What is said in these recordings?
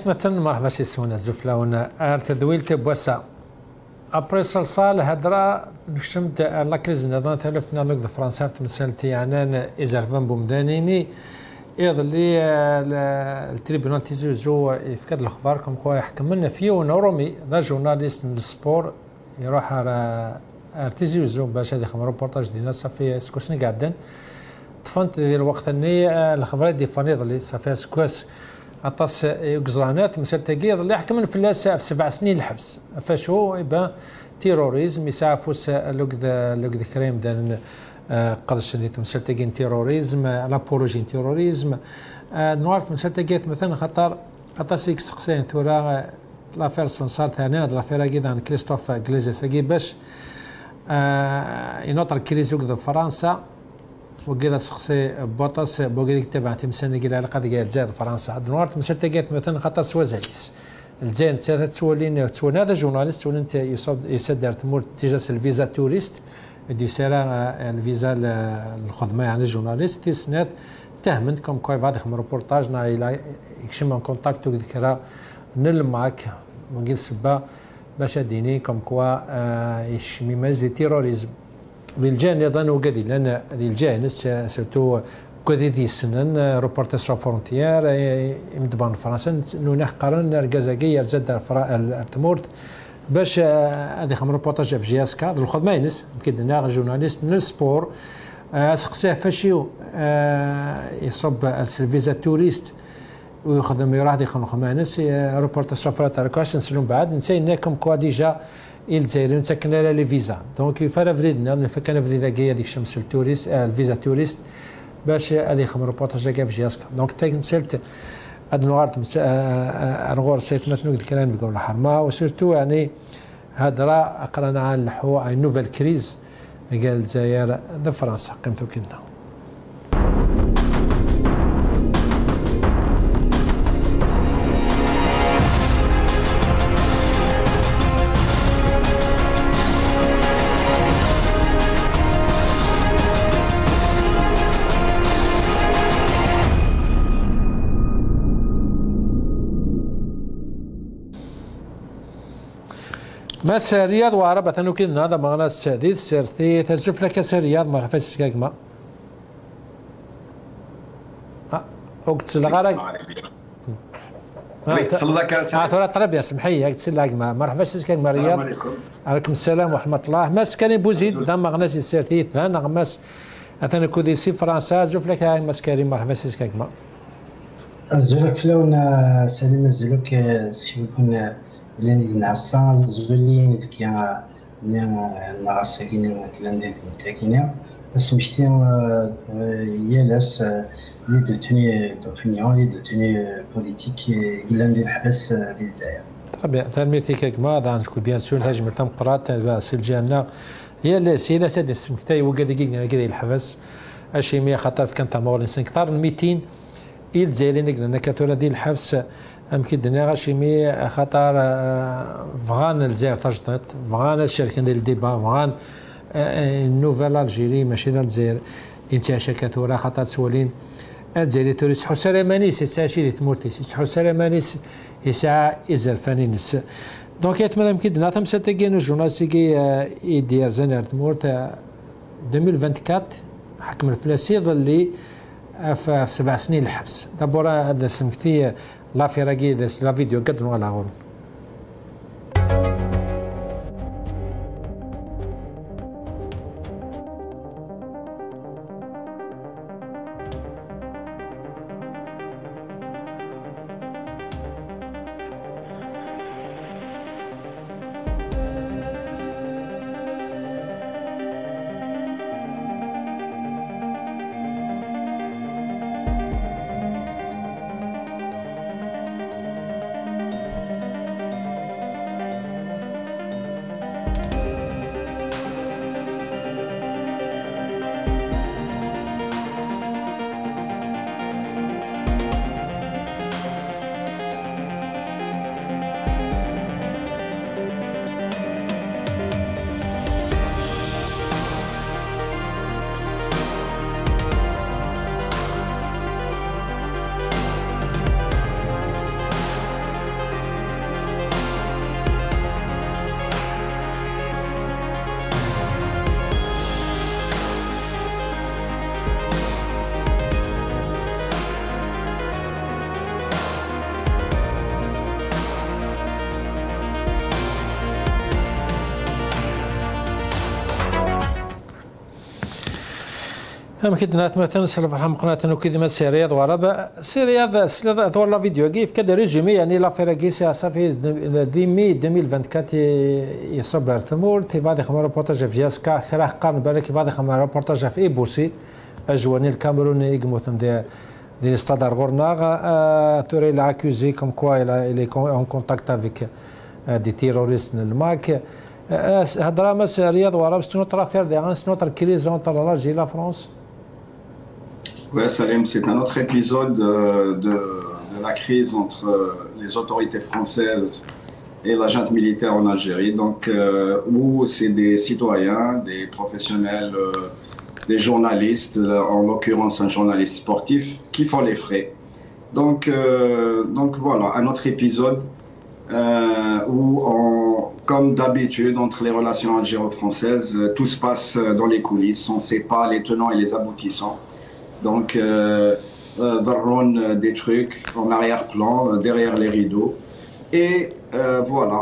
مثلا مرحبا سي سونا الزفلاونا ارتدويل تبوسا ابري صلصال هدرا نشمت لا كريز نظام ثلاث نالوك د فرنسا تمثلتي يعني ازرفان بومدانيمي يظلي التريبيونال تيزوزو يفكد الاخبار كم كوا يحكم لنا فيه ونورمي ذا جورناليست من السبور يروح على ارتيزيوزو باش هذه خبر روبورتاج ديالنا صافي سكوسني قاعدين طفنت ديال الوقت اني الخبرات دي فانيض اللي صافي سكوس عطاس يقزرانات مثل تقيض اللي حكم في 7 سنين الحبس فاش هو يبان تيروريزم يسعفوس لوك كريم دان قرش اللي تمثل تقين تيروريزم لابولوجين تيروريزم نوارت مثل تقيت مثلا خطر سيك سقسين ثورا لافير سنسار ثاني هاد لافير كيدان كريستوف غليزيس كي باش ينوطر كريزوك د فرنسا وكذا سقسي بوطاس بوكيديك تبع تمسني كي العلاقه ديال الجزائر فرنسا دنوارت مثل تلقات مثلا خاطر سوازاليس الجزائر تولين تولين هذا جورناليست تولين يصدر تمور تجاس الفيزا توريست دي سيرا الفيزا الخدمه يعني جورناليست تسنات تهمنكم كوي فادي خم روبورتاج نا الى يكشم كونتاكتو ذكرى نلماك ونقول سبا باش ديني كم كوا يشمي مازال تيروريزم بالجان ايضا وكذي لان الجانس سورتو كذي ذي السنن روبورتاج فرونتيير مدبان فرنسا نونخ قرن الجزائريه زاد التمورت باش هذه خم روبورتاج في جياسكا الخدمه ينس يمكن لنا جورناليست من السبور سقسيه فاشيو يصب السيرفيزا توريست ويخدم يروح دي خمانس روبورتاج فرونتيير كاسن سلون بعد نسيناكم كوا ديجا الجزائريين تكنا لي فيزا دونك يفرا فريدنا من فكان فريدا كايا ديك الشمس التوريست الفيزا توريست باش هذه خمر روبورتاج كاع في جياسكا دونك تاك مسلت هاد نوارت انغور سيت مثنوك الكلام في قول حرمه وسيرتو يعني هضره اقرانا على الحو اي نوفيل كريز قال الجزائر د فرنسا قيمتو كنا ماس رياض وعرب ثانو كنا هذا مغنى السادس سيرتي تزف لك رياض ما عرفتش كاكما وقت الغرق ثورة تربية سمحية قلت لك ما عرفتش كاكما رياض عليكم السلام ورحمة الله ماس كان بوزيد دام مغنى سيرتي ثان ماس ثانو كودي سي فرنسا زف لك ماس كريم ما عرفتش كاكما زولك فلونا سليم زولك سيكون لين نعسا زولين كيا نعسا كينا كلام تاكينا بس مشتين يالاس لي دوتونيون لي دوتوني بوليتيك كلام ديال الحبس ديال الجزائر طبيعي تنميتي كما دانك بيان سور هاجم تم قرات الجنه هي الاسئله تاع السمكتاي وكذا كذا الحبس اشي 100 خاطر كانت مور كثر من 200 الجزائريين لان كثره ديال الحبس يمكن دنا غاشيمي خاطر فغان الجزائر تجدد فغان الشركه ديال الديبا فغان النوفيل الجيري ماشي ديال الجزائر انتعاش كثوره خاطر تولين الجزائري توريس حسره مانيس يتعاشي لي تمورتيس حسره مانيس يسعى ازر فانينس دونك يتمنى يمكن دنا تمسا تاكينو جورناليستيكي يدير زنر تمورت 2024 حكم الفلاسي اللي في 7 سنين الحبس دابور هذا سمكتي لا فيراكي لا فيديو قدروا على غون هم كدنا مثلا سلف الحم قناة وكذا ما سي رياض وربع سي رياض سلف ولا فيديو كيف كذا ريزومي يعني لا فيراكيسي صافي دي مي 2024 يصبر ثمور تي فادي خمر ريبورتاج في جاسكا خرا قارن بالك فادي خمر ريبورتاج في ايبوسي اجواني الكاميروني يقموثم دي ستاد غورناغ توري لا اكوزي كوم كوا il est en contact avec des terroristes الماك هضره مس رياض وربع سنو ترافير دي سنو تر كريز اونتر لا لا فرنسا. Oui, Salim, c'est un autre épisode de la crise entre les autorités françaises et la junte militaire en Algérie, donc où c'est des citoyens, des professionnels, des journalistes, en l'occurrence un journaliste sportif, qui font les frais. Donc voilà, un autre épisode où, comme d'habitude, entre les relations algéro-françaises, tout se passe dans les coulisses, on ne sait pas les tenants et les aboutissants. Donc, des trucs en arrière-plan, derrière les rideaux. Et voilà,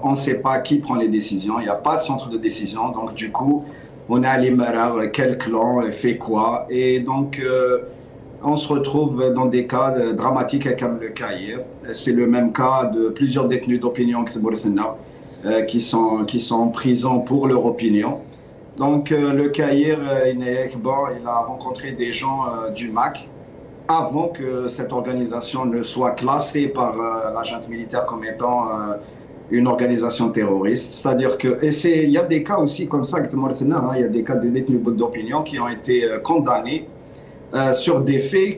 on ne sait pas qui prend les décisions, il n'y a pas de centre de décision. Donc, du coup, on a les marars, quel clan fait quoi. Et donc, on se retrouve dans des cas dramatiques comme le Caire. C'est le même cas de plusieurs détenus d'opinion qui sont en prison pour leur opinion. Donc le Caire, il a rencontré des gens du MAC avant que cette organisation ne soit classée par la junte militaire comme étant une organisation terroriste. C'est-à-dire que, il y a des cas aussi comme ça, il y a des cas de détenus d'opinion qui ont été condamnés sur des faits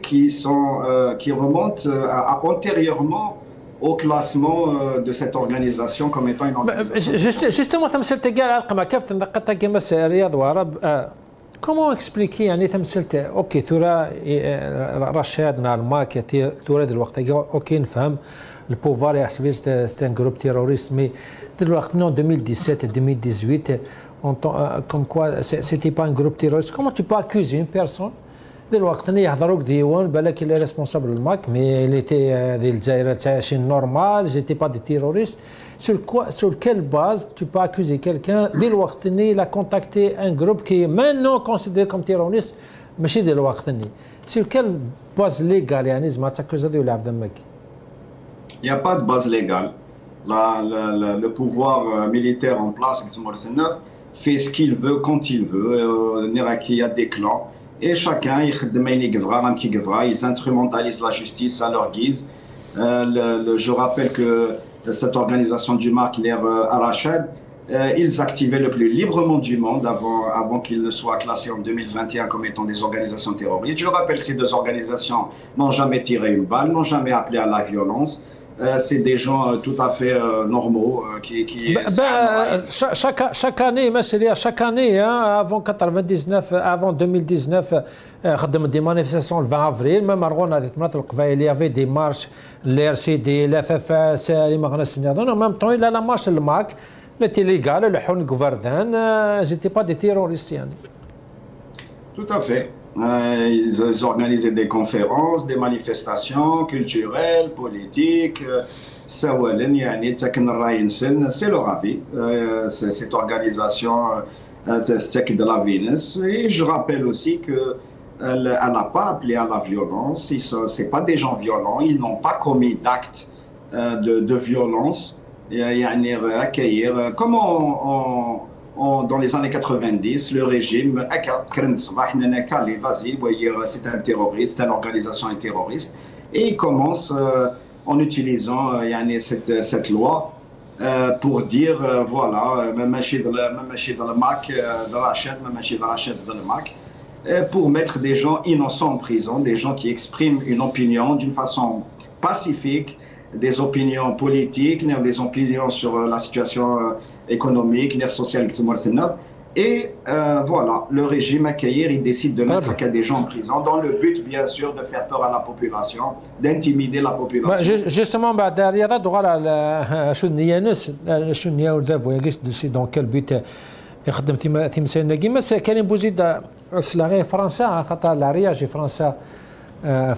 qui remontent antérieurement au classement de cette organisation comme étant une organisation. Justement, comment expliquer يعني تمثلت اوكي ترى رشاد الماك ترى الوقت اوكي نفهم البوفار يحسب سي ان جروب تيروريست مي دلوقتي نو 2017 2018 comme quoi c'était pas un groupe terroriste. Comment tu peux accuser une personne دلوقتي يحضروك ديوان بالك اللي ريسبونسابل الماك مي اللي تي ديال الجزائر عايشين نورمال جيتي با دي تيروريست sur quelle base tu peux accuser quelqu'un دلوقتي il a contacté un groupe qui est maintenant considéré comme terroriste ماشي دلوقتي sur quelle base légale يعني زعما تاكوزا ديال عبد المك. Il n'y a pas de base légale. Le pouvoir militaire en place fait ce qu'il veut quand il veut. Il y a des clans. Et chacun, ils instrumentalisent la justice à leur guise. Je rappelle que cette organisation du MAC, Al-Rachad, ils activaient le plus librement du monde avant qu'ils ne soient classés en 2021 comme étant des organisations terroristes. Je rappelle que ces deux organisations n'ont jamais tiré une balle, n'ont jamais appelé à la violence. C'est des gens tout à fait normaux qui chaque année, chaque année, avant 99, avant 2019, des manifestations le 20 avril, même il y avait des marches, l'RCD, l'FFS, en même temps, il y a la marche le MAC, c'était légal, le Houn Gouverdan, c'était pas des terroristes. Tout à fait. Ils organisaient des conférences, des manifestations culturelles, politiques. C'est leur avis, cette organisation de la Vénus. Et je rappelle aussi qu'elle n'a pas appelé à la violence. Ce n'est pas des gens violents. Ils n'ont pas commis d'actes de violence. Comment dans les années 90, le régime, c'est un terroriste, une organisation terroriste, et il commence en utilisant cette loi pour dire, voilà, pour mettre des gens innocents en prison, des gens qui expriment une opinion d'une façon pacifique, des opinions politiques, des opinions sur la situation économique, sociale, et voilà, le régime à Caire, il décide de mettre des gens en prison dans le but, bien sûr, de faire peur à la population, d'intimider la population. Justement, derrière, dans quel but يخدم تمثال نجيم بس كريم بوزيد الصلاغي فرنسا خاطر العرياج فرنسا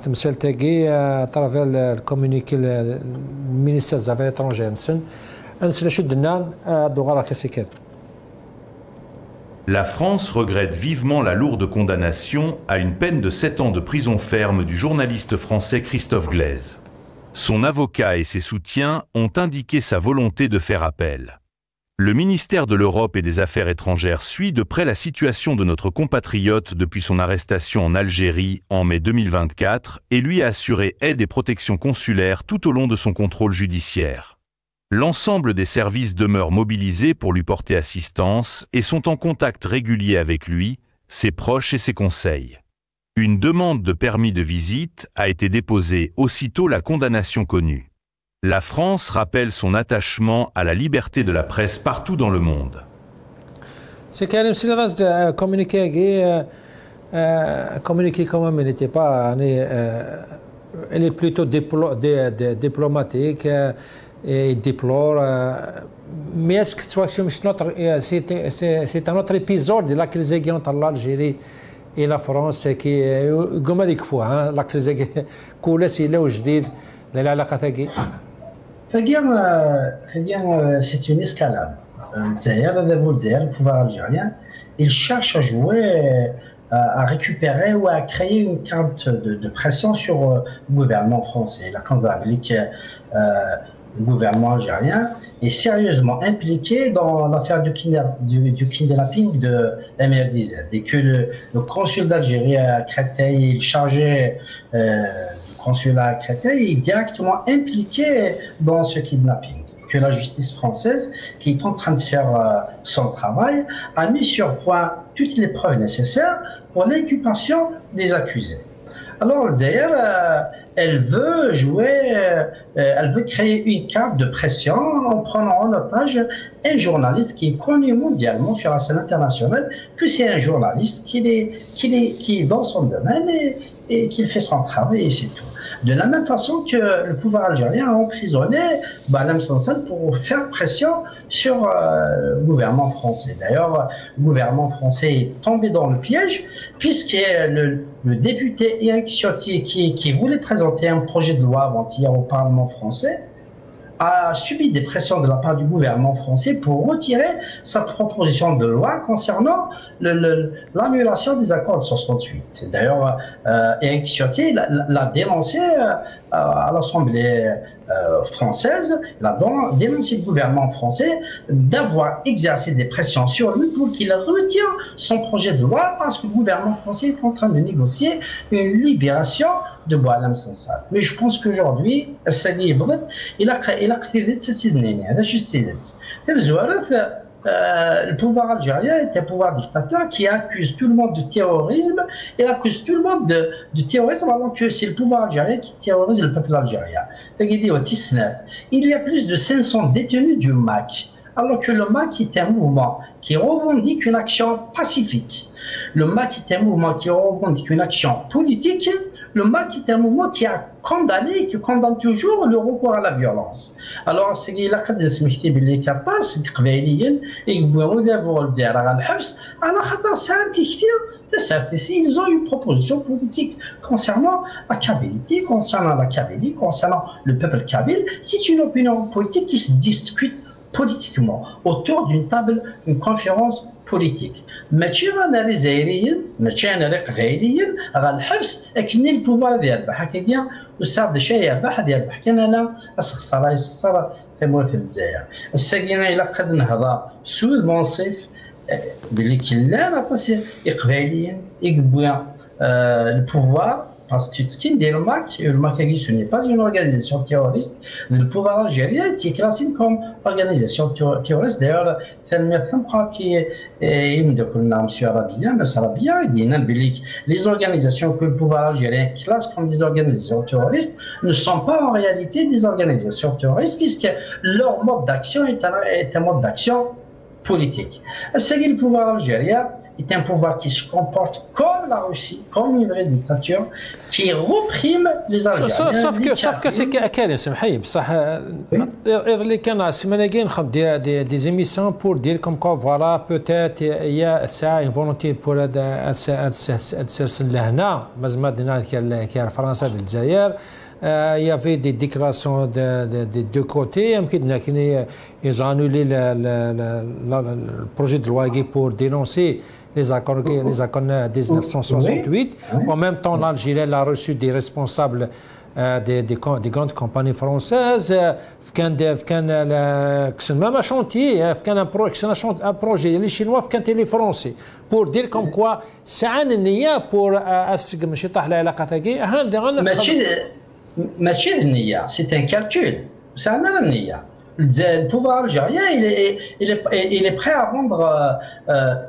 تمثال تاكي ترافير الكومونيكي المينيستير زافير اترونجير نسن شو دنا دوغارا كاسيكات La France regrette vivement la lourde condamnation à une peine de 7 ans de prison ferme du journaliste français Christophe Glaise. Son avocat et ses soutiens ont indiqué sa volonté de faire appel. Le ministère de l'Europe et des Affaires étrangères suit de près la situation de notre compatriote depuis son arrestation en Algérie en mai 2024 et lui a assuré aide et protection consulaire tout au long de son contrôle judiciaire. L'ensemble des services demeurent mobilisés pour lui porter assistance et sont en contact régulier avec lui, ses proches et ses conseils. Une demande de permis de visite a été déposée aussitôt la condamnation connue. La France rappelle son attachement à la liberté de la presse partout dans le monde. C'est quand même si la communiqué comment mais n'était pas elle est plutôt diplomatique et déplore mais est-ce que c'est un autre épisode de la crise entre l'Algérie et la France qui comme هذيك fois la crise كل سيله وجديد للعلاقه تاعي c'est une escalade. Le pouvoir algérien, il cherche à jouer, à récupérer ou à créer une carte de pression sur le gouvernement français. La Kanzablik, le gouvernement algérien, est sérieusement impliqué dans l'affaire du kidnapping de MR10. Dès que le consul d'Algérie à Créteil, chargé consulat à Créteil, est directement impliqué dans ce kidnapping. Que la justice française, qui est en train de faire son travail, a mis sur point toutes les preuves nécessaires pour l'inculpation des accusés. Alors, d'ailleurs, elle veut créer une carte de pression en prenant en otage un journaliste qui est connu mondialement sur la scène internationale, que c'est un journaliste qui est dans son domaine et qui fait son travail et c'est tout. De la même façon que le pouvoir algérien a emprisonné Balam Sansal pour faire pression sur le gouvernement français. D'ailleurs, le gouvernement français est tombé dans le piège puisque le député Eric Ciotti qui voulait présenter un projet de loi avant-hier au Parlement français a subi des pressions de la part du gouvernement français pour retirer sa proposition de loi concernant l'annulation des accords de 68. D'ailleurs, Eric Ciotti l'a dénoncé à l'Assemblée française, il a dénoncé le gouvernement français d'avoir exercé des pressions sur lui pour qu'il retire son projet de loi parce que le gouvernement français est en train de négocier une libération de Boualem Sansal. Mais je pense qu'aujourd'hui, il a créé la justice. Le pouvoir algérien est un pouvoir dictateur qui accuse tout le monde de terrorisme et accuse tout le monde de terrorisme alors que c'est le pouvoir algérien qui terrorise le peuple algérien. Il y a plus de 500 détenus du MAC, alors que le MAC est un mouvement qui revendique une action pacifique. Le MAC est un mouvement qui revendique une action politique. Le MAC est un mouvement qui a condamné et qui condamne toujours le recours à la violence. Alors, c'est qu'il a fait des smictés capaces, ils ont une proposition politique concernant la Kabylie, concernant le peuple kabyle. C'est une opinion politique qui se discute politiquement autour d'une table, une conférence politique. ماشي رانا لي زايريين ماشي انا لي قبايليين راه الحبس لكن البوفوار ديال هكا كاع وصار شي يربح هذا يربح كان انا اسخسر تموت الجزائر الساكنه الا قد نهضر سوء المنصف باللي كلا عطاس قبايليين يقبوا البوفوار. Parce que ce qui est le MAC, ce n'est pas une organisation terroriste. Le pouvoir algérien est classé comme organisation terroriste. D'ailleurs, les organisations que le pouvoir algérien classe comme des organisations terroristes ne sont pas en réalité des organisations terroristes puisque leur mode d'action est un mode d'action politique. Le pouvoir algérien est un pouvoir qui se comporte comme la Russie, comme une vraie dictature, qui réprime les Algériens. Sauf que c'est كارثة محيي بصح اللي كان السيمانة الجاية نخدم des émissions pour dire comme quoi voilà peut-être il y a ça une volonté pour هاد السلسلة لهنا مازال دينا كي فرنسا الجزائر il y avait des déclarations des deux côtés. Ils ont annulé le projet de loi pour dénoncer les accords de 1968. En même temps, l'Algérie a reçu des responsables des grandes compagnies françaises. كان même un chantier, un projet les Chinois كان les Français pour dire comme quoi سعان النية pour أسق مش يطيح العلاقة تاعي ماشي النية c'est un calcul سعان النية. Le pouvoir algérien, il est prêt à vendre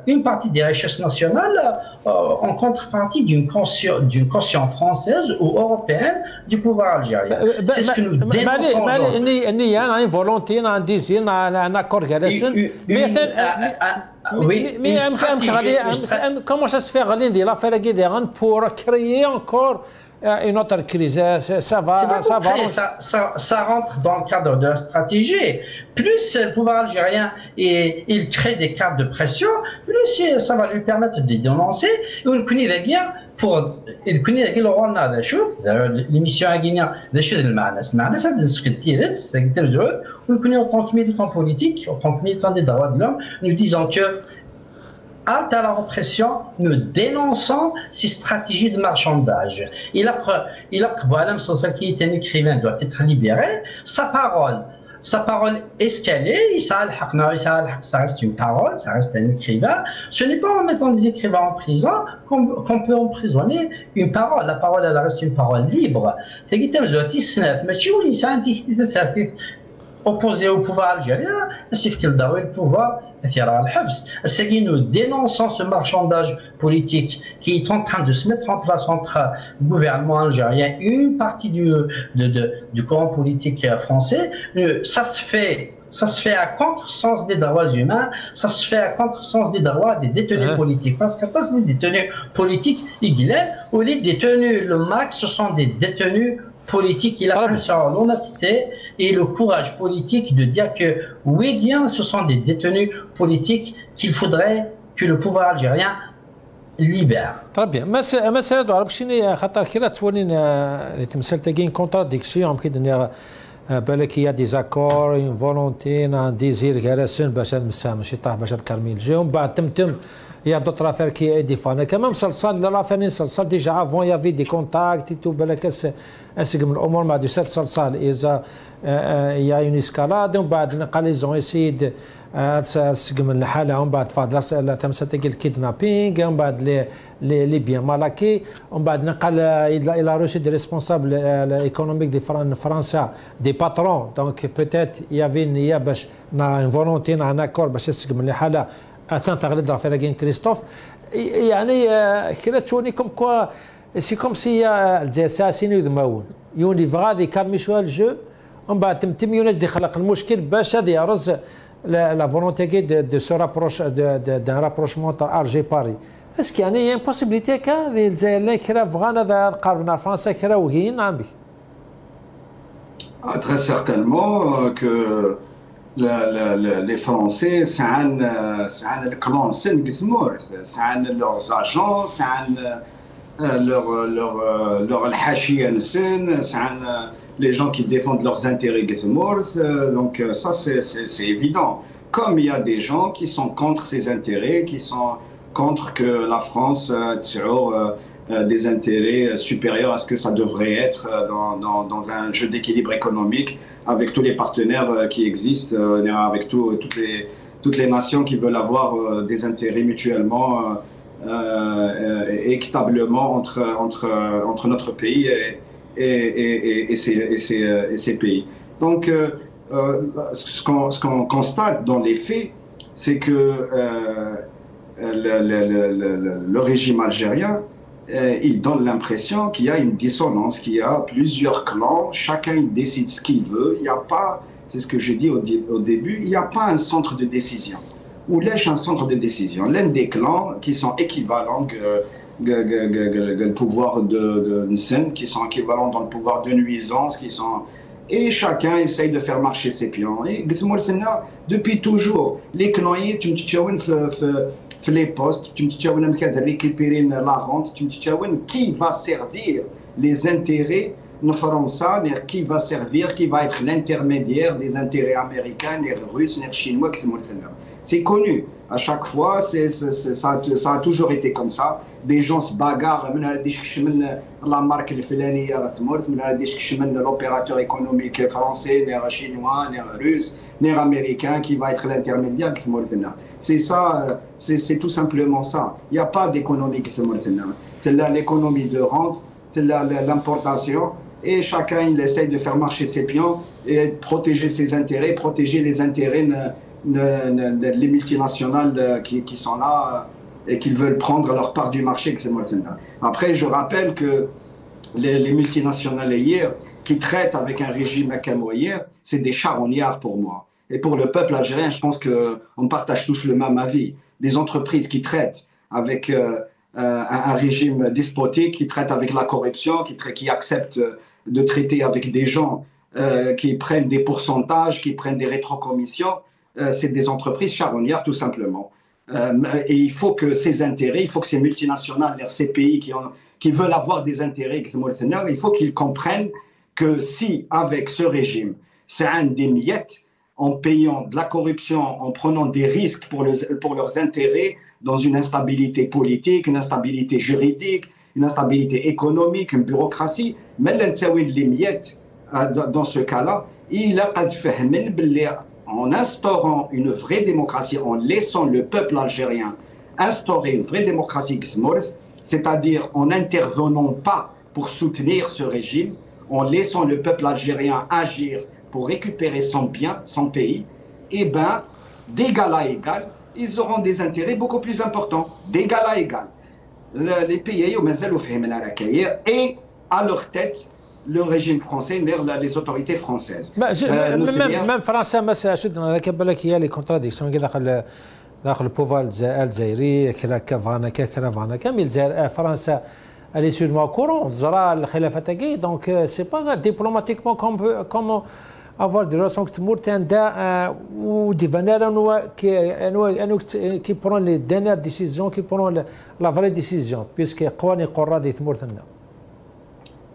une partie des richesses nationales en contrepartie d'une caution française ou européenne du pouvoir algérien. C'est ce que nous dénonçons. Il y a une volonté, un désir, un accord. Mais comment ça se fait pour créer encore une autre crise? Ça rentre dans le cadre de la stratégie. Plus le pouvoir algérien il crée des cartes de pression, plus ça va lui permettre de dénoncer. On connaît bien pour le rôle de l'émission à Guinée, des choses de المعنى ça on connaît en tant que militant politique, en tant que militant des droits de l'homme, nous disons que halte à la répression, nous dénonçons ces stratégies de marchandage. Il a qui est un écrivain, doit être libéré. Sa parole est ce qu'elle est. Ça reste une parole, ça reste un écrivain. Ce n'est pas en mettant des écrivains en prison qu'on peut emprisonner une parole. La parole, elle reste une parole libre. Opposé au pouvoir algérien, c'est que le pouvoir nous dénonçons ce marchandage politique qui est en train de se mettre en place entre le gouvernement algérien et une partie du courant politique français. Ça se fait à contresens des droits humains, ça se fait à contresens des droits des détenus politiques. Parce que les détenus politiques, ou les détenus, le max, ce sont des détenus politique, il a l'honnêteté et le courage politique de dire que oui bien ce sont des détenus politiques qu'il faudrait que le pouvoir algérien libère. Très bien. مسألة دعوة بشيني خاطر كي تولين تمثل تاكين كونتراديكسيون يمكن بالك يا ديزاكور اون فولونتي ان ديزير كراسون باش نسام ماشي طاح باش تكرمي الجو من بعد تمتم il y a d'autres affaires qui est défendues. Quand même, l'affaire déjà avant, il y avait des contacts et tout. Il y a une escalade. Ils ont essayé de le kidnapping, les biens mal acquis. Il a reçu des responsables économiques des Français, des patrons. Donc peut-être il y avait une volonté, un accord. Attends, tu as l'affaire avec Christophe. يعني كلا تشوني كم كوا سي كوم سي الجاساسين يذمون يوني فغادي كالمي شويه الجو ومن بعد تم يونس دي خلق المشكل باش هذا يرز لا فولونتي دو سو رابروش دان رابروشمون تاع ارجي باري اسكو يعني ان بوسيبيليتي كا الجزائر كرا فغانا هذا قربنا فرنسا كرا وهين عم بي Très certainement que les Français, c'est le clan Sen-Githmour, c'est leurs agents, c'est leur hachia Sen, c'est les gens qui défendent leurs intérêts Githmour. Donc ça, c'est évident. Comme il y a des gens qui sont contre ces intérêts, qui sont contre que la France des intérêts supérieurs à ce que ça devrait être dans un jeu d'équilibre économique avec tous les partenaires qui existent, avec toutes les nations qui veulent avoir des intérêts mutuellement équitablement entre notre pays et ces pays. Donc, ce qu'on constate dans les faits, c'est que le régime algérien il donne l'impression qu'il y a une dissonance, qu'il y a plusieurs clans, chacun il décide ce qu'il veut. Il n'y a pas, c'est ce que j'ai dit au début, il n'y a pas un centre de décision. Ou lèche un centre de décision. L'un des clans qui sont équivalents le pouvoir de Nsen, qui sont équivalents dans le pouvoir de nuisance, qui sont... Et chacun essaye de faire marcher ses pions. Et depuis toujours, les clans, tu les postes, tu récupérer la rente, qui va servir les intérêts France, qui va servir, qui va être l'intermédiaire des intérêts américains, les Russes, les Chinois, c'est connu. À chaque fois, ça a toujours été comme ça. Des gens se bagarrent, la marque l'opérateur économique français, les chinois, les russes, les américains, qui va être l'intermédiaire. C'est ça, c'est tout simplement ça. Il n'y a pas d'économie qui se c'est l'économie de rente, c'est l'importation. Et chacun, il essaye de faire marcher ses pions et protéger ses intérêts, protéger les intérêts des multinationales qui sont là et qui veulent prendre leur part du marché. Après, je rappelle que les multinationales hier, qui traitent avec un régime hier, c'est des charognards pour moi. Et pour le peuple algérien, je pense qu'on partage tous le même avis. Des entreprises qui traitent avec un régime despotique, qui traitent avec la corruption, qui acceptent de traiter avec des gens qui prennent des pourcentages, qui prennent des rétrocommissions, c'est des entreprises charognards tout simplement. Et il faut que ces intérêts, il faut que ces multinationales, ces pays qui veulent avoir des intérêts, il faut qu'ils comprennent que si avec ce régime, c'est un des miettes, en payant de la corruption, en prenant des risques pour leurs intérêts, dans une instabilité politique, une instabilité juridique, une instabilité économique, une bureaucratie, mais les miettes, dans ce cas-là, il a pas fait en instaurant une vraie démocratie, en laissant le peuple algérien instaurer une vraie démocratie, c'est-à-dire en n'intervenant pas pour soutenir ce régime, en laissant le peuple algérien agir pour récupérer son bien, son pays, et bien, d'égal à égal, ils auront des intérêts beaucoup plus importants, d'égal à égal. Les pays, et à leur tête, le régime français, les autorités françaises. même France, il y a les contradictions داخل البوفار الجزائري كرافانا كامل فرنسا elle est sur le courant زرا الخلافه تاعي دونك سي با ديبلوماتيكمون كوم avoir des relations qui ou des valeurs qui prennent les dernières décisions, qui prennent la vraie décision, puisque قواني قراد يتمرثنا.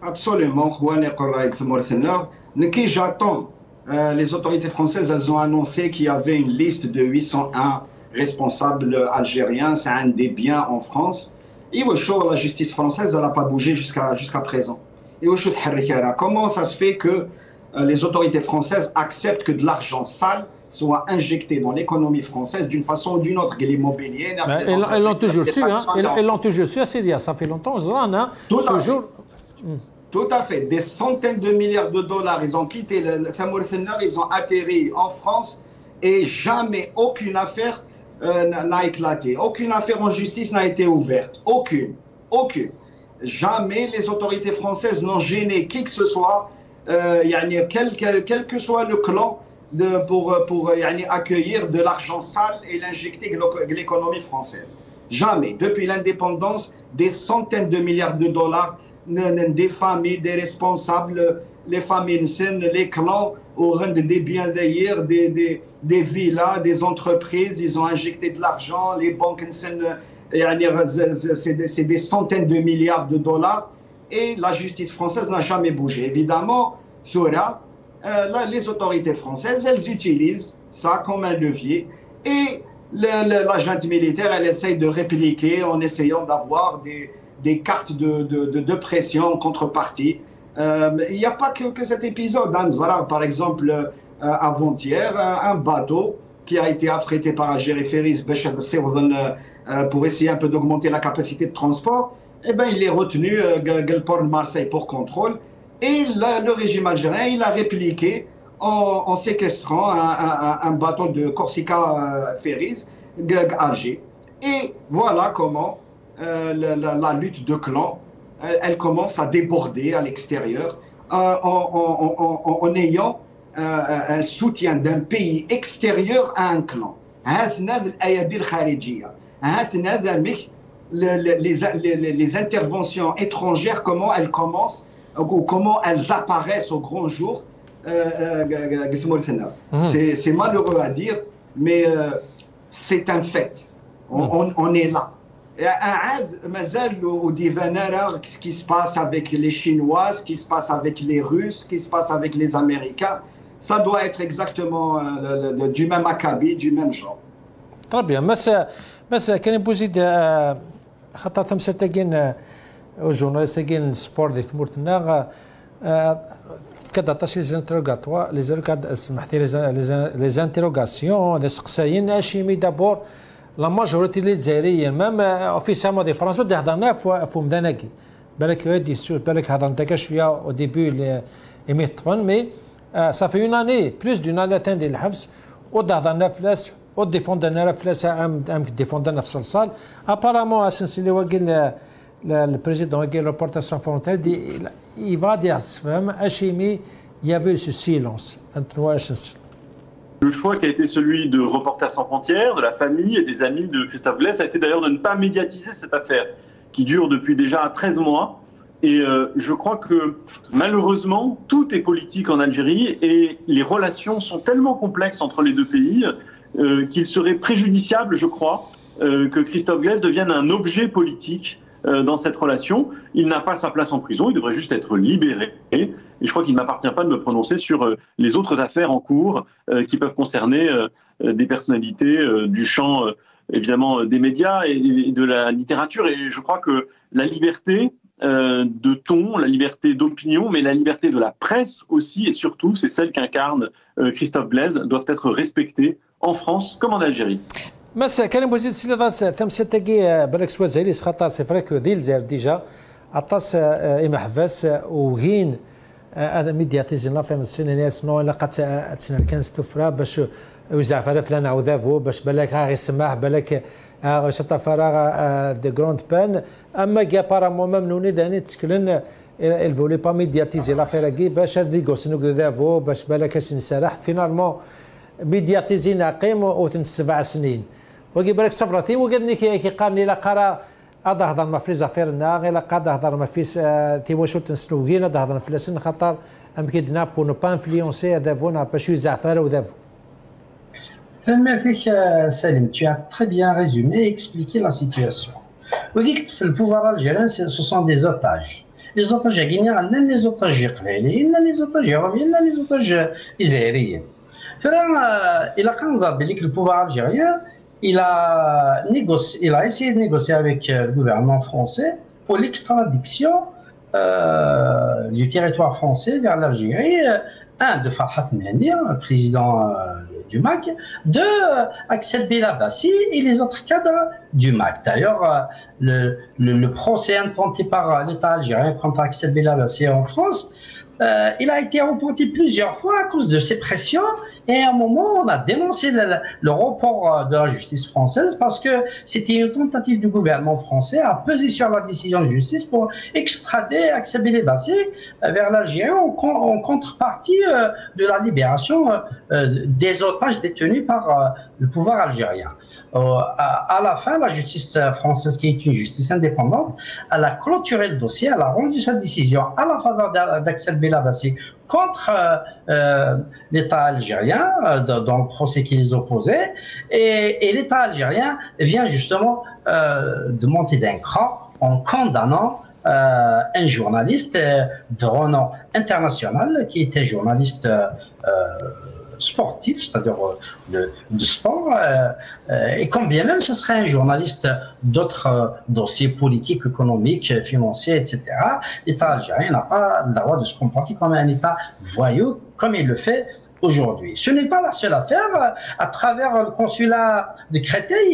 Absolument, قواني قراد يتمرثنا. Qui j'attends, les autorités françaises, elles ont annoncé qu'il y avait une liste de 801 responsables algériens, c'est un des biens en France. Et la justice française, elle n'a pas bougé jusqu'à présent. Et comment ça se fait que les autorités françaises acceptent que de l'argent sale soit injecté dans l'économie française d'une façon ou d'une autre, l'immobilier. Elles l'ont toujours su, hein. Elles l'ont toujours su, ça fait longtemps, toujours. Tout à fait. Des centaines de milliards de dollars, ils ont quitté le Thamorthenner, ils ont atterri en France et jamais aucune affaire n'a éclaté. Aucune affaire en justice n'a été ouverte. Aucune. Jamais les autorités françaises n'ont gêné qui que ce soit. Quel que soit le clan pour accueillir de l'argent sale et l'injecter dans l'économie française. Jamais. Depuis l'indépendance, des centaines de milliards de dollars, des familles, des responsables, les familles, les clans, au rang des biens d'ailleurs, des villas, des entreprises, ils ont injecté de l'argent, les banques, c'est des centaines de milliards de dollars. Et la justice française n'a jamais bougé. Évidemment, les autorités françaises, elles utilisent ça comme un levier. Et la junte militaire, elle essaye de répliquer en essayant d'avoir des cartes de pression en contrepartie. Il n'y a pas que cet épisode. Par exemple, avant-hier, un bateau qui a été affrété par Algérie Ferries pour essayer un peu d'augmenter la capacité de transport. Eh bien, il est retenu le port de Marseille pour contrôle. Et le régime algérien, il a répliqué en séquestrant un bateau de Corsica Ferries, Alger. Et voilà comment la lutte de clans, elle commence à déborder à l'extérieur en ayant un soutien d'un pays extérieur à un clan. Les interventions étrangères, comment elles commencent, ou comment elles apparaissent au grand jour, c'est malheureux à dire, mais c'est un fait. On est là. ce qui se passe avec les Chinois, ce qui se passe avec les Russes, ce qui se passe avec les Américains. Ça doit être exactement du même acabit, du même genre. Très bien. بس كان بوزيد خاطر تمسا تاكين الجورناليست تاكين السبور ديال تمورتنا كدا طاش لي زانتروغاتوا لي سمحتي لي زانتروغاسيون لي سقسايين اشيمي دابور لا ماجوريتي لي جزائريين مام في سامو دي فرنسا دي هضرنا في مدانكي بالك يدي بالك هضرنا تا شويه او ديبي ايمي طفن مي صافي اون اني بلوس دون اني تان ديال الحبس ودهضرنا فلاس وديفوندنا فلاس ام ديفوندنا في صلصال ابارامون اسنسي لي واقيل le président de Reporters sans frontières dit il va dire il y avait ce silence. Le choix qui a été celui de Reporters sans frontières, de la famille et des amis de Christophe Glaise a été d'ailleurs de ne pas médiatiser cette affaire qui dure depuis déjà 13 mois. Et je crois que malheureusement, tout est politique en Algérie et les relations sont tellement complexes entre les deux pays qu'il serait préjudiciable, je crois, que Christophe Glaise devienne un objet politique dans cette relation. Il n'a pas sa place en prison, il devrait juste être libéré. Et je crois qu'il ne m'appartient pas de me prononcer sur les autres affaires en cours qui peuvent concerner des personnalités du champ, évidemment, des médias et de la littérature. Et je crois que la liberté de ton, la liberté d'opinion, mais la liberté de la presse aussi, et surtout, c'est celle qu'incarne Christophe Glaise, doivent être respectées en France comme en Algérie. مسا كان بوزيد سيلاس تم ستاكي بالك سوا زايلي سخاطا سي فريك ديال زير ديجا عطاس إما حفاس وغين هذا ميدياتيزين لا فين السنين نو الا قد تسنى كان ستفرا باش وزعفر فلان عوذافو باش بالك غير سماح بالك شطا فراغ دي غروند بان اما كا بارامون ممنوني داني تسكلن il voulait pas médiatiser l'affaire كي باش ديغو سنو دافو باش بالك سنسرح فينالمون ميدياتيزين قيم وتن 7 سنين وكي بالك صفرتي وقالني كي قال لي لا قرا هذا هضر ما في زافيرنا غير قاد هضر ما في تي واش تنسلوغينا هذا هضر في لسن خاطر ام كيدنا بو نو با انفلونسي دافونا باش يزعفر ودافو. Merci Salim, tu as très bien résumé et expliqué la situation. Le pouvoir algérien, ce sont des otages. Les otages guinéens, les otages iraniens, les otages iraniens, les otages israéliens. Il a dit que le pouvoir algérien, il a essayé de négocier avec le gouvernement français pour l'extradition du territoire français vers l'Algérie, de Farhat Mendir, président du MAC, de Axel Belabassi et les autres cadres du MAC. D'ailleurs, le procès intenté par l'État algérien contre Axel Belabassi en France, il a été reporté plusieurs fois à cause de ces pressions. Et à un moment, on a dénoncé le report de la justice française parce que c'était une tentative du gouvernement français à peser sur la décision de justice pour extrader Axel Belabassi vers l'Algérie en contrepartie de la libération des otages détenus par le pouvoir algérien. À la fin, la justice française, qui est une justice indépendante, elle a clôturé le dossier, elle a rendu sa décision à la faveur d'Axel Belabassi contre l'État algérien dans le procès qui les opposait. Et l'État algérien vient justement de monter d'un cran en condamnant un journaliste de renom international qui était journaliste sportif, c'est-à-dire de sport, et quand bien même ce serait un journaliste d'autres dossiers politiques, économiques, financiers, etc., l'État algérien n'a pas le droit de se comporter comme un État voyou, comme il le fait aujourd'hui. Ce n'est pas la seule affaire. À travers le consulat de Créteil,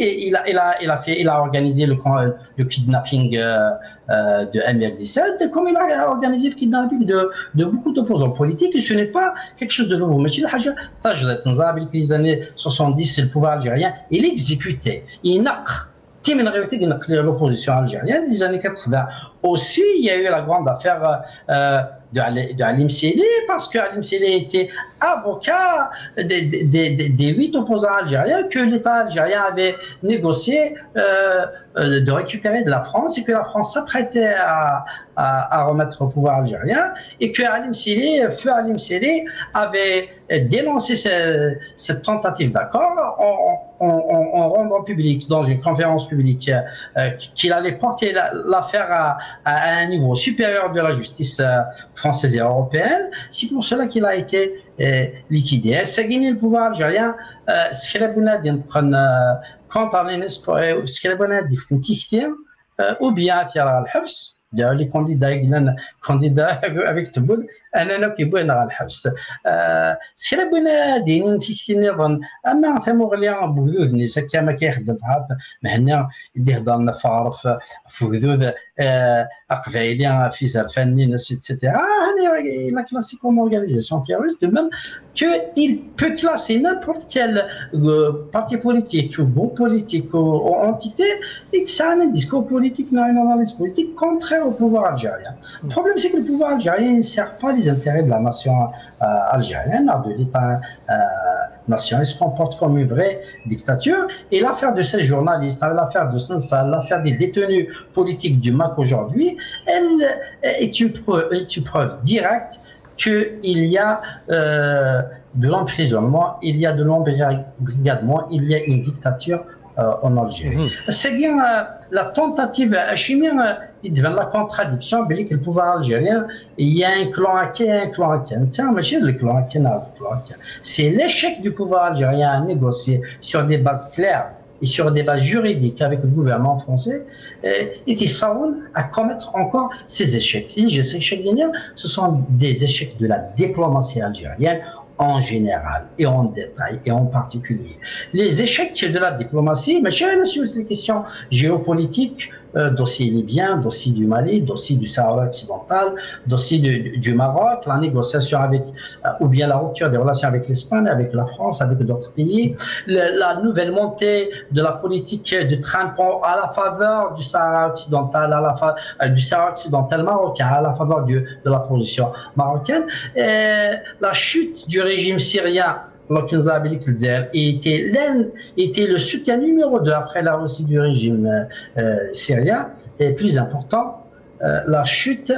il a organisé le kidnapping de ML17, comme il a organisé le kidnapping de beaucoup d'opposants politiques. Et ce n'est pas quelque chose de nouveau. Mais les années 70, le pouvoir algérien, il exécutait, il naqre. L'opposition algérienne des années 80. Aussi, il y a eu la grande affaire Alim Sélé, parce que Alim Sélé était avocat des 8 opposants algériens que l'État algérien avait négocié de récupérer de la France et que la France s'apprêtait à remettre au pouvoir algérien, et que feu Alim Sélé avait dénoncé cette tentative d'accord en rendant public dans une conférence publique qu'il allait porter l'affaire à un niveau supérieur de la justice française et européenne. C'est pour cela qu'il a été liquidé. C'est gagné le pouvoir algérien. Ce qu'il a besoin quand on est ou bien à les candidats avec تبون اننا كيبغينا على الحبس سكرا بنا دين تيكتي نظن اما فهموا غليا بوذوذ نيسا كما كيخدم فهاد مهنا يهضر لنا فعرف فوذوذ اقفايليا في زرفانين etc. La classique comme organisation terroriste, de même qu'il peut classer n'importe quel parti politique ou groupe politique ou entité et que ça a un discours politique, une analyse politique contraire au pouvoir algérien. Le problème, c'est que le pouvoir algérien ne sert pas les intérêts de la nation algérienne, de l'État nation. Il se comporte comme une vraie dictature. Et l'affaire de ces journalistes, l'affaire de Sansal, l'affaire des détenus politiques du MAC aujourd'hui, elle est une preuve directe qu'il y a de l'emprisonnement, il y a de l'embrigadement, il y a une dictature en Algérie. C'est bien la tentative chimique, il devient la contradiction, que le pouvoir algérien, il y a un clan Aké et un clan Aké. C'est l'échec du pouvoir algérien à négocier sur des bases claires et sur des bases juridiques avec le gouvernement français, et qui s'arrondent à commettre encore ces échecs. Ces échecs, ce sont des échecs de la diplomatie algérienne en général et en détail et en particulier. Les échecs de la diplomatie, mais sur les questions géopolitiques, dossier libyen, dossier du Mali, dossier du Sahara occidental, dossier du Maroc, la négociation avec, ou bien la rupture des relations avec l'Espagne, avec la France, avec d'autres pays, la nouvelle montée de la politique de Trump à la faveur du Sahara occidental, du Sahara occidental marocain, à la faveur de la position marocaine, et la chute du régime syrien était le soutien numéro 2 après la Russie du régime syrien. Et plus important, la chute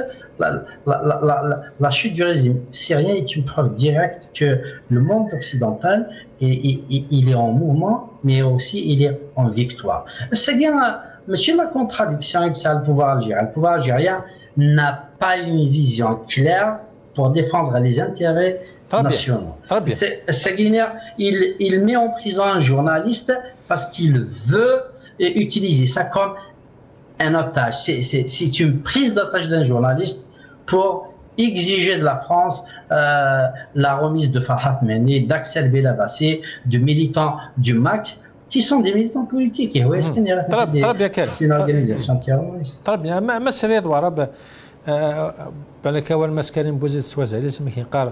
du régime syrien est une preuve directe que le monde occidental il est en mouvement, mais aussi il est en victoire. C'est bien, monsieur, la contradiction avec ça, le pouvoir algérien. Le pouvoir algérien n'a pas une vision claire pour défendre les intérêts nationaux. Il met en prison un journaliste parce qu'il veut utiliser ça comme un otage. C'est une prise d'otage d'un journaliste pour exiger de la France la remise de Farhat Meni, d'Axel Belabassi, de militants du MAC, qui sont des militants politiques. Et où est-ce qu'il y a une organisation terroriste? Très bien. ما سريد ورب بالك أول مسكين بوزيت سوازالي اسمه قال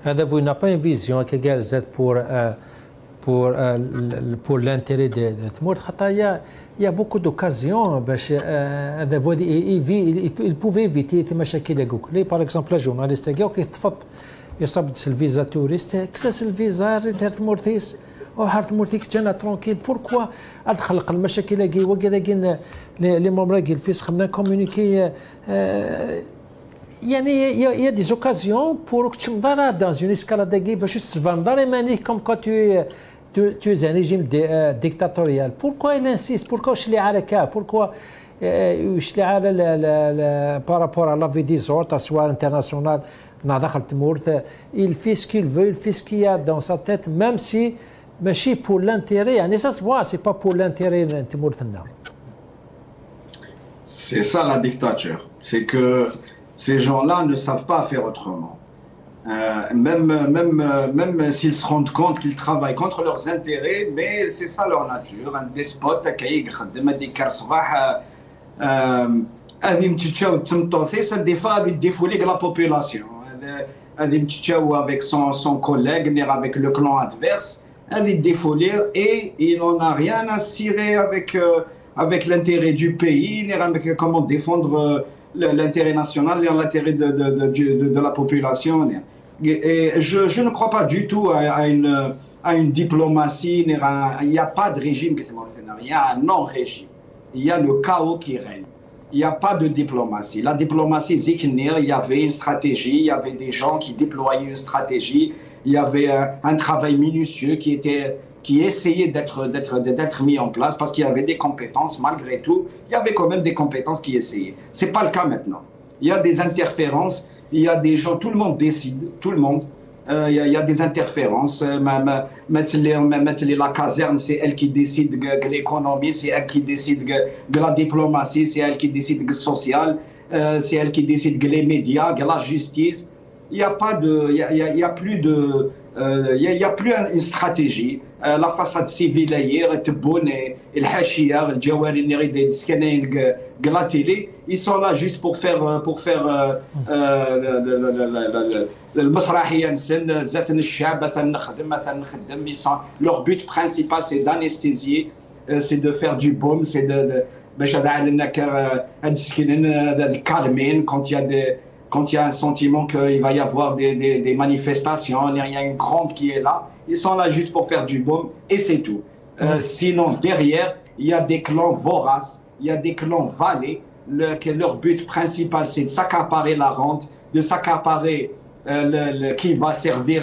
هذا vous n'a pas une vision qui est pour l'intérêt de Timour Khataya. Il y a beaucoup d'occasions il pouvait éviter des مشاكل كلي. Par exemple, la journaliste qui يتفض يصب الفيزا توريست كساس الفيزا دارت مورثيس وحارت مورثيك جانا ترونكيل. بوركوا ادخل المشاكل كي وكذا كاين لي ممبر كي فيس خمنا كومونيكي. Il y a des occasions pour que tu me donnes dans une escalade de guerre, juste se vendre comme quand tu es un régime dictatorial. Pourquoi il insiste? Pourquoi je l'ai à la cas? Pourquoi je l'ai à par rapport à la vie des autres, soit internationale, il fait ce qu'il veut, il fait ce qu'il y a dans sa tête, même si c'est pour l'intérêt. Ça se voit, c'est pas pour l'intérêt de Timour Thenna. C'est ça la dictature. C'est que ces gens-là ne savent pas faire autrement. Même s'ils se rendent compte qu'ils travaillent contre leurs intérêts, mais c'est ça leur nature. Un despote qui يخدم هذيك الصباح هذه متشاو تمطوثيس des fois avec défouler la population. هذه متشاو avec son collègue, avec le clan adverse, هذه défouler et il n'en a rien à cirer avec l'intérêt du pays, avec comment défendre l'intérêt national et l'intérêt de la population. Et je ne crois pas du tout à une diplomatie. Il n'y a pas de régime, il y a un non-régime. Il y a le chaos qui règne. Il n'y a pas de diplomatie. La diplomatie, il y avait une stratégie, il y avait des gens qui déployaient une stratégie, il y avait un travail minutieux qui essayait d'être mis en place parce qu'il y avait des compétences, malgré tout. Il y avait quand même des compétences qui essayaient. Ce n'est pas le cas maintenant. Il y a des interférences, il y a des gens, tout le monde décide, tout le monde. Il y a des interférences. La caserne, c'est elle qui décide de l'économie, c'est elle qui décide de la diplomatie, c'est elle qui décide de le social, c'est elle qui décide de les médias, de la justice. Il n'y a pas de, il y a plus de, il y a plus une stratégie. La façade civile hier, la télé, ils sont là juste pour faire leur but principal c'est d'anesthésier, c'est de faire du baume, c'est de calmer quand il y a un sentiment qu'il va y avoir des manifestations, il y a une grande qui est là, ils sont là juste pour faire du baume et c'est tout. Sinon, derrière, il y a des clans voraces, il y a des clans valets, leur but principal c'est de s'accaparer la rente, de s'accaparer qui va servir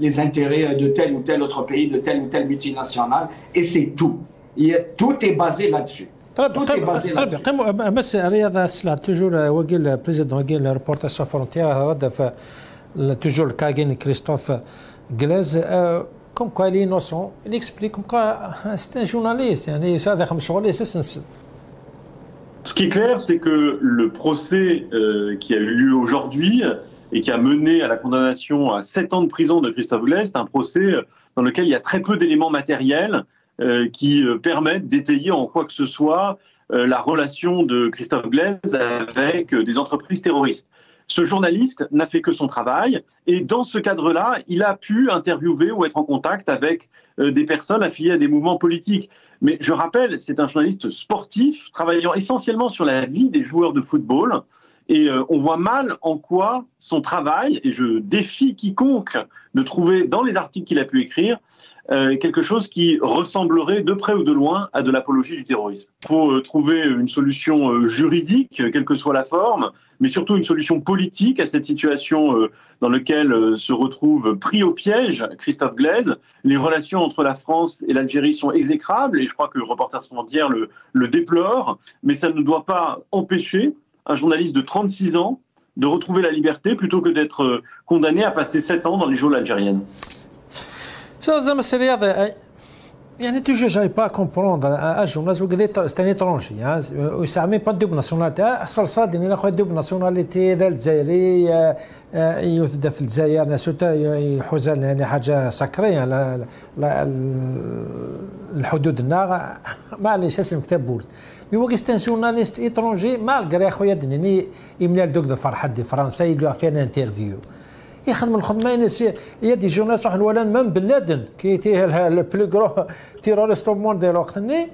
les intérêts de tel ou tel autre pays, de telle ou telle multinationale, et c'est tout. Tout est basé là-dessus. طيب بس رياض سلا توجور وقيل البريزيدون وقيل ريبورتاج فرونتير هذا ف توجور كاغين كريستوف غلاز كوم كوا لي نوسون اللي اكسبليك كوم كوا سي ان جورناليست يعني هذا خمس شغل اساسا. Ce qui est clair, c'est que le procès qui a eu lieu aujourd'hui et qui a mené à la condamnation à 7 ans de prison de Christophe Glaise, c'est un procès dans lequel il y a très peu d'éléments matériels qui permettent d'étayer en quoi que ce soit la relation de Christophe Glaise avec des entreprises terroristes. Ce journaliste n'a fait que son travail et dans ce cadre-là, il a pu interviewer ou être en contact avec des personnes affiliées à des mouvements politiques. Mais je rappelle, c'est un journaliste sportif travaillant essentiellement sur la vie des joueurs de football et on voit mal en quoi son travail, et je défie quiconque de trouver dans les articles qu'il a pu écrire, quelque chose qui ressemblerait de près ou de loin à de l'apologie du terrorisme. Il faut trouver une solution juridique, quelle que soit la forme, mais surtout une solution politique à cette situation dans laquelle se retrouve pris au piège Christophe Glaise. Les relations entre la France et l'Algérie sont exécrables et je crois que Reporters sans frontières le déplore, mais ça ne doit pas empêcher un journaliste de 36 ans de retrouver la liberté plutôt que d'être condamné à passer 7 ans dans les geôles algériennes. زعما سي رياض يعني توجور جاي با كومبروندر اجوناز وقال ستاني ترونجي ويسامي با دوب ناسيوناليتي الصلصال ديالنا خويا دوب ناسيوناليتي ديال الجزائري يوثد في الجزائر ناسوتا يحوزان يعني حاجه سكريه الحدود النا معليش اسم كتاب بورد مي هو كيستان جورناليست ايترونجي مالغري خويا دنيني يمنال دوك دو فرحه دي فرنسا يدوا فينا انترفيو يخدم الخدمه هي دي جورناليست صح الولان من بن لادن كي تي لو بلو غرو تيروريست موند ديال الوقت ني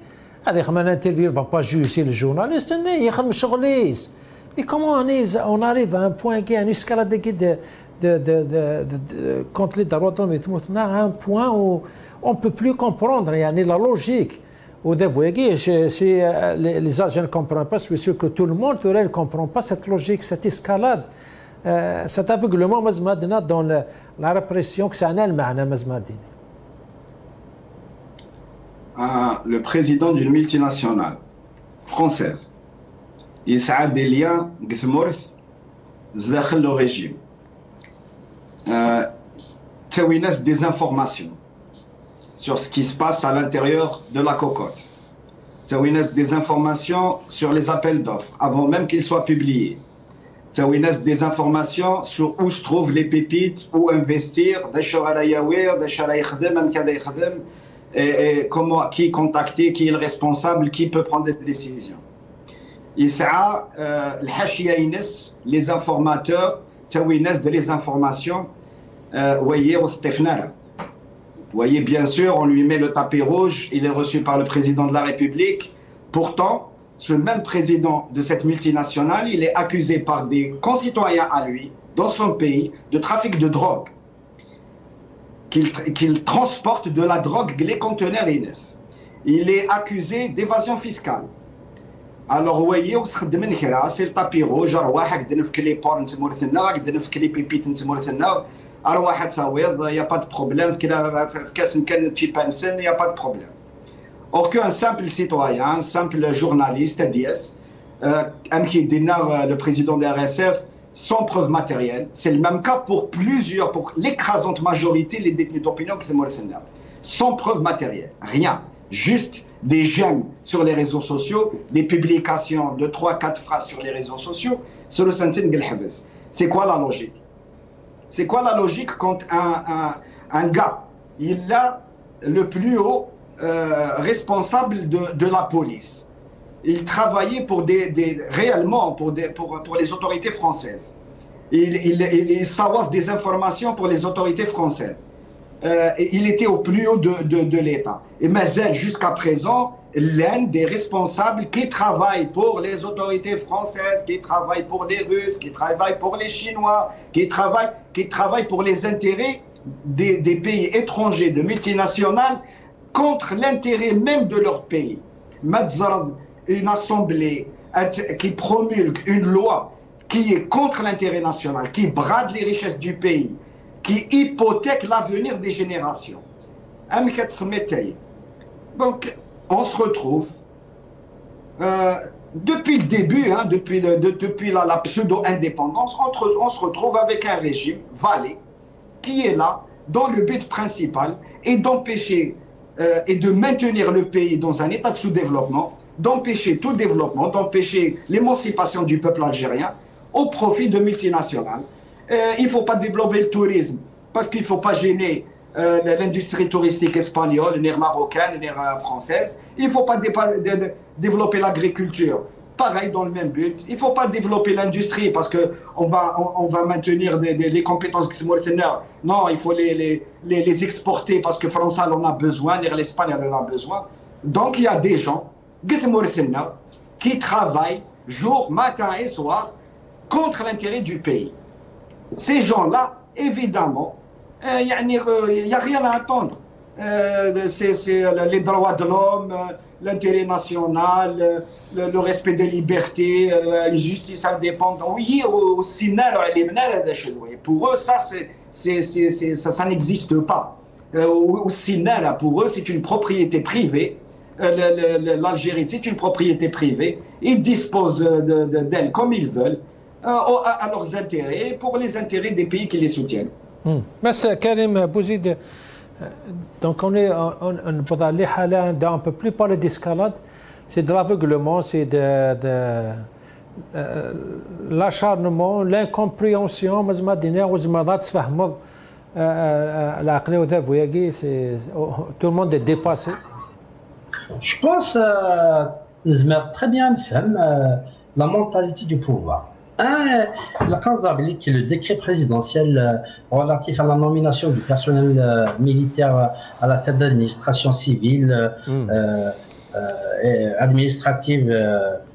هذا يخدم انترفيو فا با جوسي الجورناليست ني يخدم شغليس مي كومون اون اريف ان بوين كي ان اسكالاد كي de contre les droits de l'homme et tout ça un point où on peut plus comprendre يعني la logique ou de voyer si les agents ne comprennent pas c'est sûr que tout le monde ne comprend pas cette logique cette escalade cet aveuglement مزمادنا dans la répression que ça a المعنى مزمادين. Le président d'une multinationale française il a des liens قثمورث داخل le régime تاويناس des informations sur ce qui se passe à l'intérieur de la cocotte تاويناس des informations sur les appels d'offres avant même qu'ils soient publiés تاويناس des informations sur où se trouvent les pépites où investir et comment qui contacter qui est le responsable qui peut prendre des décisions يسعى الحاشية ينس les informateurs تاويناس de les informations voyez bien sûr on lui met le tapis rouge il est reçu par le président de la République pourtant ce même président de cette multinationale, il est accusé par des concitoyens à lui, dans son pays, de trafic de drogue. Qu'il transporte de la drogue, les conteneurs Inès. Il est accusé d'évasion fiscale. Alors, vous voyez, c'est le tapis rouge, il n'y a pas de problème, il n'y a pas de problème. Or qu'un simple citoyen, un simple journaliste, le président de RSF, sans preuve matérielle, c'est le même cas pour l'écrasante majorité des détenus d'opinion qui sont sans preuve matérielle, rien, juste des jeunes sur les réseaux sociaux, des publications de 3-4 phrases sur les réseaux sociaux, c'est quoi la logique? C'est quoi la logique quand un gars, il a le plus haut responsable de la police? Il travaillait réellement pour les autorités françaises. Il s'avance des informations pour les autorités françaises. Il était au plus haut de l'État. Et Mazel, jusqu'à présent, l'un des responsables qui travaille pour les autorités françaises, qui travaille pour les Russes, qui travaille pour les Chinois, qui travaille pour les intérêts des pays étrangers, de multinationales, contre l'intérêt même de leur pays. Une assemblée qui promulgue une loi qui est contre l'intérêt national, qui brade les richesses du pays, qui hypothèque l'avenir des générations. Donc, on se retrouve, depuis le début, depuis la pseudo-indépendance, on se retrouve avec un régime valé qui est là, dont le but principal est d'empêcher et de maintenir le pays dans un état de sous-développement, d'empêcher tout développement, d'empêcher l'émancipation du peuple algérien au profit de multinationales. Il ne faut pas développer le tourisme parce qu'il ne faut pas gêner l'industrie touristique espagnole, l'air marocaine, l'air française. Il ne faut pas développer l'agriculture. Pareil, dans le même but. Il ne faut pas développer l'industrie parce qu'on va maintenir les compétences qui sont non, il faut les exporter parce que France en a besoin, l'Espagne en a besoin. Donc il y a des gens qui travaillent jour, matin et soir contre l'intérêt du pays. Ces gens-là, évidemment, il n'y a rien à attendre. C'est les droits de l'homme, l'intérêt national, le respect des libertés, une justice indépendante. Oui, pour eux, ça n'existe pas. Pour eux, c'est une propriété privée. L'Algérie, c'est une propriété privée. Ils disposent d'elle comme ils veulent, à leurs intérêts, pour les intérêts des pays qui les soutiennent. Merci Karim Bouzid. Donc on peut aller on ne peut plus parler d'escalade, c'est de l'aveuglement, c'est de l'acharnement, l'incompréhension. Tout le monde est dépassé. Je pense très bien la mentalité du pouvoir. Le Khazabli, qui est le décret présidentiel relatif à la nomination du personnel militaire à la tête d'administration civile, administrative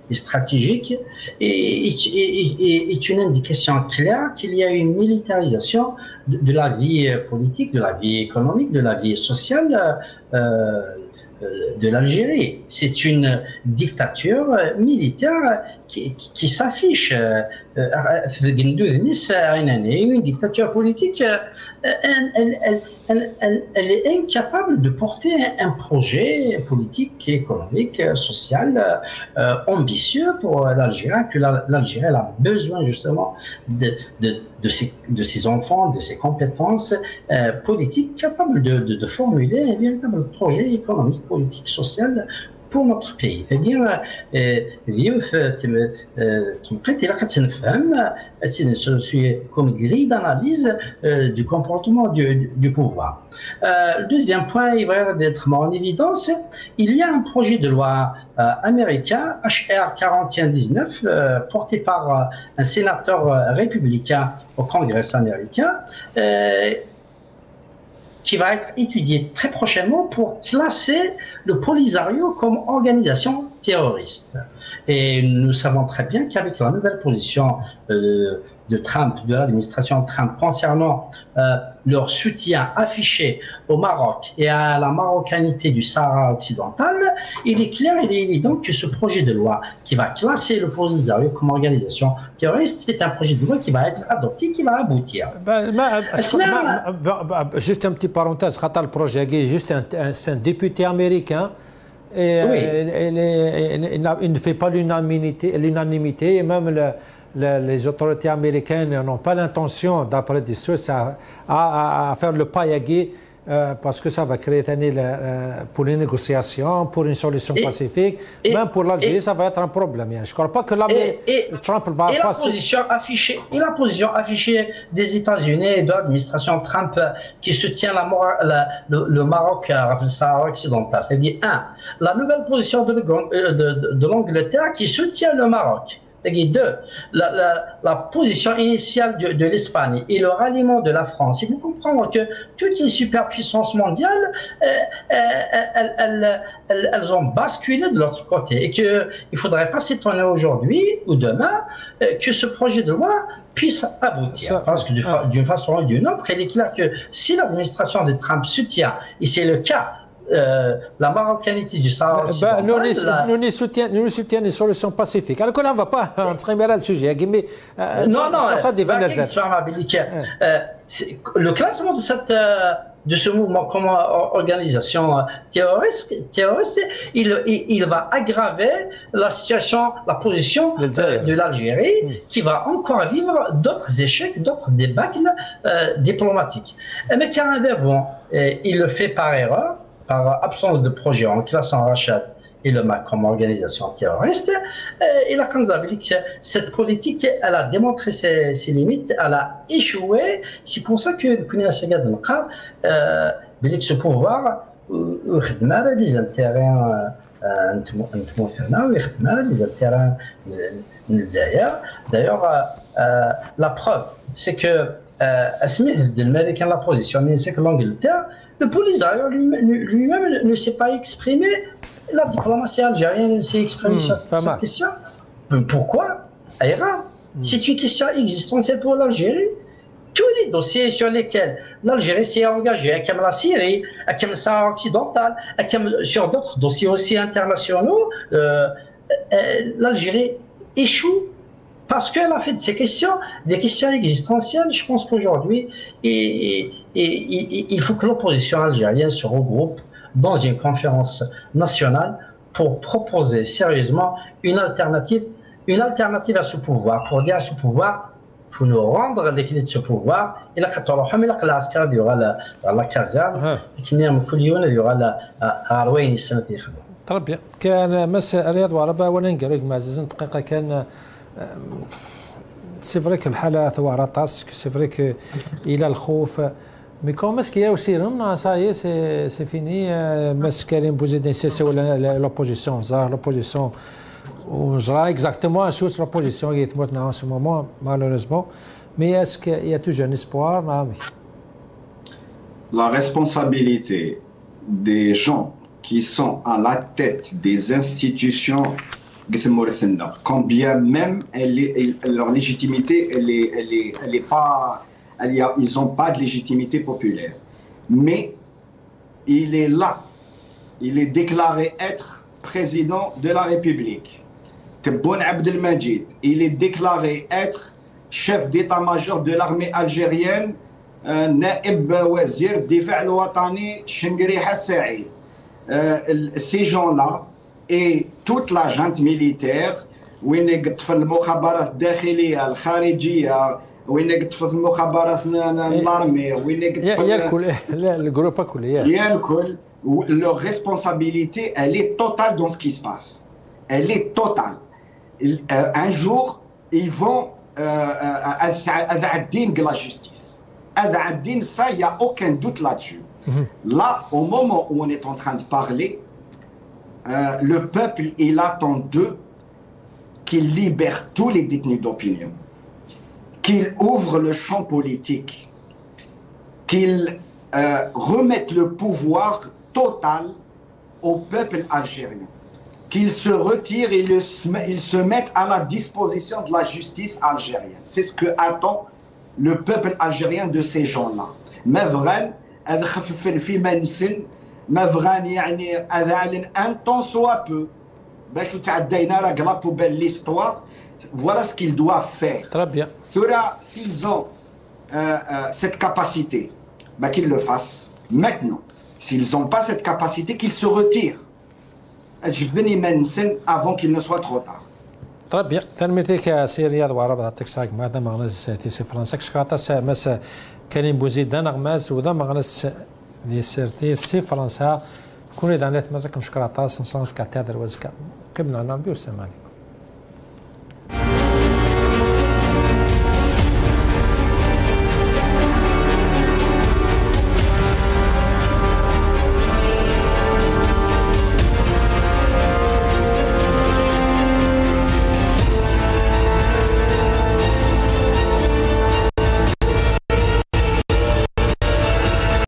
et stratégique, est une indication claire qu'il y a une militarisation de la vie politique, de la vie économique, de la vie sociale de l'Algérie. C'est une dictature militaire qui s'affiche. Une dictature politique, elle est incapable de porter un projet politique, économique, social ambitieux pour l'Algérie, que l'Algérie a besoin justement de ses enfants, de ses compétences politiques, capables de formuler un véritable projet économique, politique, social pour notre pays. C'est-à-dire, je suis comme grille d'analyse du comportement du pouvoir. Le deuxième point, il va être en évidence, il y a un projet de loi américain, HR 4119, porté par un sénateur républicain au Congrès américain, qui va être étudié très prochainement pour classer le Polisario comme organisation terroriste. Et nous savons très bien qu'avec la nouvelle position de Trump, de l'administration Trump, concernant leur soutien affiché au Maroc et à la marocanité du Sahara occidental, il est clair, il est évident que ce projet de loi qui va classer le Polisario comme organisation terroriste, c'est un projet de loi qui va être adopté, qui va aboutir. Juste un petit parenthèse, le projet juste un député américain. Et oui. Il ne fait pas l'unanimité, et même les autorités américaines n'ont pas l'intention, d'après des sources, à faire le pas Yagui, parce que ça va créer pour les négociations, pour une solution pacifique, même pour l'Algérie, ça va être un problème. Je ne crois pas que Trump va passer. La position affichée des États-Unis et de l'administration Trump qui soutient le Maroc, le Sahara occidental. C'est-à-dire, la nouvelle position de l'Angleterre qui soutient le Maroc. Deux, la position initiale de l'Espagne et le ralliement de la France. Il faut comprendre que toutes les superpuissances mondiales, elles ont basculé de l'autre côté et qu'il ne faudrait pas s'étonner aujourd'hui ou demain que ce projet de loi puisse aboutir. Parce que d'une façon ou d'une autre, il est clair que si l'administration de Trump soutient, et c'est le cas, la marocanité du Sahara occidental, nous soutiennent les solutions pacifiques. Alors on ne va pas entrer dans le sujet. Le classement de ce mouvement comme organisation terroriste, il va aggraver la situation, la position de l'Algérie, qui va encore vivre d'autres échecs, d'autres débâcles diplomatiques. Mais Canada, il le fait par erreur, par absence de projet en classant Rachad et le MAC comme organisation terroriste. Et la Kanzabilik, cette politique, elle a démontré ses limites, elle a échoué. C'est pour ça que Kounia Segad Mqa, ce pouvoir, des intérêts des intérêts d'ailleurs, la preuve, c'est que Smith de l'Américain l'a positionné, c'est que l'Angleterre, le Polisario lui-même ne s'est pas exprimé. La diplomatie algérienne ne s'est exprimée sur cette question. Pourquoi? Iran. C'est une question existentielle pour l'Algérie. Tous les dossiers sur lesquels l'Algérie s'est engagée, comme la Syrie, comme le Sahara occidental, sur d'autres dossiers aussi internationaux, l'Algérie échoue. Parce qu'elle a fait de ces questions des questions existentielles. Je pense qu'aujourd'hui, il faut que l'opposition algérienne se regroupe dans une conférence nationale pour proposer sérieusement une alternative à ce pouvoir, pour dire à ce pouvoir, il faut nous rendre les clés de ce pouvoir. Il y aura la caserne, il y aura la Arwayne Sanati. Très bien. كان مساء رياض وعربة وانا نقريك معززين دقيقة كان c'est vrai que الحالة ثوارة طاسك c'est vrai que il a le خوف mais comme est-ce qu'il y a aussi ça y est c'est fini mais Karim Bouzidine c'est l'opposition l'opposition on sera exactement sur l'opposition qui est maintenant en ce moment malheureusement mais est-ce qu'il y a toujours un espoir? La responsabilité des gens qui sont à la tête des institutions, quand bien même leur légitimité, elle est pas, ils n'ont pas de légitimité populaire. Mais il est là, il est déclaré être président de la République. Tebboune Abdelmajid, il est déclaré être chef d'état-major de l'armée algérienne, Naïb Wazir Difa' al-Watani Chengri Hassaï. Ces gens-là et toute la junte militaire, وين في المخابرات الداخليه الخارجيه وين في المخابرات الارمي وين الجروب كله leur responsabilité elle est totale dans ce qui se passe, elle est totale. Un jour ils vont Azadine de la justice, Azadine, ça il n'y a aucun doute là-dessus. Là, au moment où on est en train de parler, le peuple, il attend d'eux qu'ils libèrent tous les détenus d'opinion, qu'ils ouvrent le champ politique, qu'ils remettent le pouvoir total au peuple algérien. qu'ils se retirent et ils se mettent à la disposition de la justice algérienne. C'est ce que attend le peuple algérien de ces gens-là. Mavran, un temps soit peu, l'histoire, voilà ce qu'ils doivent faire. Très bien. S'ils ont cette capacité, qu'ils le fassent maintenant. S'ils n'ont pas cette capacité, qu'ils se retirent. Avant qu'il ne soit trop tard. Très bien. تلميذك سي رياض وعرب عطيك ساك ماذا مغنز سي سي فرنسا كشكاطا مس كريم بوزيد دانا غماز وذا مغنز دي سيرتي سي فرنسا كوني دانيت مازال كنشكراطا سنصنف كاتادر وزكا كبنا نعم بيو السلام عليكم.